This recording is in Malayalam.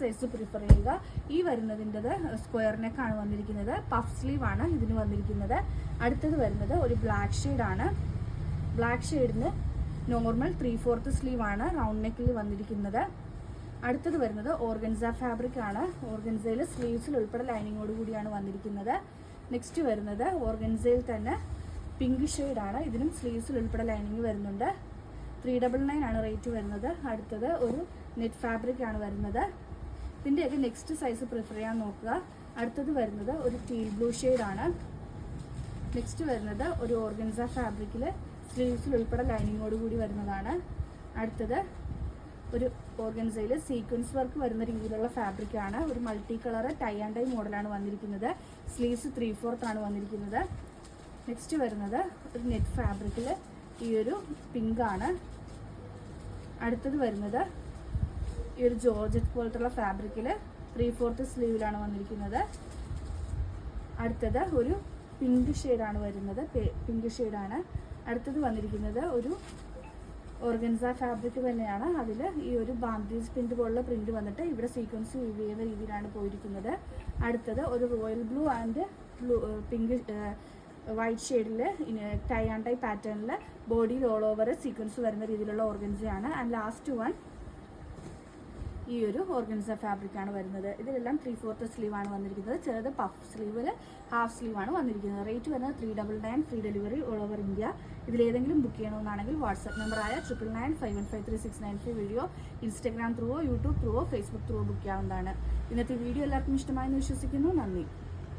സൈസ് പ്രിഫർ ചെയ്യുക. ഈ വരുന്നതിൻ്റെത് സ്ക്വയർ നെക്ക് ആണ് വന്നിരിക്കുന്നത്. പഫ് സ്ലീവ് ആണ് ഇതിന് വന്നിരിക്കുന്നത്. അടുത്തത് വരുന്നത് ഒരു ബ്ലാക്ക് ഷെയ്ഡാണ്. ബ്ലാക്ക് ഷെയ്ഡിന് നോർമൽ 3/4 സ്ലീവ് ആണ് റൗണ്ട് നെക്കിൽ വന്നിരിക്കുന്നത്. അടുത്തത് വരുന്നത് ഓർഗൻസ ഫാബ്രിക് ആണ്. ഓർഗൻസയിൽ സ്ലീവ്സിൽ ഉൾപ്പെടെ ലൈനിങ്ങോട് കൂടിയാണ് വന്നിരിക്കുന്നത്. നെക്സ്റ്റ് വരുന്നത് ഓർഗൻസയിൽ തന്നെ പിങ്ക് ഷെയ്ഡാണ്. ഇതിനും സ്ലീവ്സിൽ ഉൾപ്പെടെ ലൈനിങ് വരുന്നുണ്ട്. 399 ആണ് റേറ്റ് വരുന്നത്. അടുത്തത് ഒരു നെറ്റ് ഫാബ്രിക് ആണ് വരുന്നത്. ഇതിൻ്റെയൊക്കെ നെക്സ്റ്റ് സൈസ് പ്രിഫർ ചെയ്യാൻ നോക്കുക. അടുത്തത് വരുന്നത് ഒരു ടീൽ ബ്ലൂ ഷെയ്ഡാണ്. നെക്സ്റ്റ് വരുന്നത് ഒരു ഓർഗൻസ ഫാബ്രിക്കിൽ സ്ലീവ്സിൽ ഉൾപ്പെടെ ലൈനിങ്ങോട് കൂടി വരുന്നതാണ്. അടുത്തത് ഒരു ഓർഗൻസയിൽ സീക്വൻസ് വർക്ക് വരുന്ന രീതിയിലുള്ള ഫാബ്രിക് ആണ്. ഒരു multi colour tie and dye മോഡലാണ് വന്നിരിക്കുന്നത്. സ്ലീവ്സ് 3/4 ആണ് വന്നിരിക്കുന്നത്. നെക്സ്റ്റ് വരുന്നത് ഒരു നെറ്റ് ഫാബ്രിക്കിൽ ഈ ഒരു പിങ്ക് ആണ്. അടുത്തത് വരുന്നത് ഈ ഒരു ജോർജറ്റ് പോലത്തുള്ള ഫാബ്രിക്കിൽ 3/4 സ്ലീവിലാണ് വന്നിരിക്കുന്നത്. അടുത്തത് ഒരു പിങ്ക് ഷെയ്ഡാണ് വരുന്നത്. പിങ്ക് ഷെയ്ഡാണ്. അടുത്തത് വന്നിരിക്കുന്നത് ഒരു ഓർഗൻസ ഫാബ്രിക് തന്നെയാണ്. അതിൽ ഈ ഒരു ബാംബീസ് പ്രിന്റ് പോലുള്ള പ്രിന്റ് വന്നിട്ട് ഇവിടെ സീക്വൻസ് യൂസ് ചെയ്യുന്ന രീതിയിലാണ് പോയിരിക്കുന്നത്. അടുത്തത് ഒരു royal blue and pink white ഷെയ്ഡിൽ ടൈ ആൻഡ് ടൈ പാറ്റേണിൽ ബോഡിയിൽ ഓൾ ഓവർ സീക്വൻസ് വരുന്ന രീതിയിലുള്ള ഓർഗൻസയാണ്. ആൻഡ് ലാസ്റ്റ് വൺ ഈ ഒരു ഓർഗൻസ ഫാബ്രിക് ആണ് വരുന്നത്. ഇതിലെല്ലാം 3/4 സ്ലീവ് ആണ് വന്നിരിക്കുന്നത്. ചിലത് പഫ് സ്ലീവിൽ ഹാഫ് സ്ലീവ് ആണ് വന്നിരിക്കുന്നത്. റേറ്റ് വരുന്നത് 399, free delivery all over India. ഇതിലേതെങ്കിലും ബുക്ക് ചെയ്യണമെന്നാണെങ്കിൽ വാട്സ്ആപ്പ് നമ്പറായ 9995153693 വീഡിയോ ഇൻസ്റ്റാഗ്രാം ത്രൂവോ യൂട്യൂബ് ത്രൂവോ ഫേസ്ബുക്ക് ത്രൂവോ ബുക്ക് ചെയ്യാവുന്നതാണ്. ഇന്നത്തെ വീഡിയോ എല്ലാവർക്കും ഇഷ്ടമായെന്ന് വിശ്വസിക്കുന്നു. നന്ദി.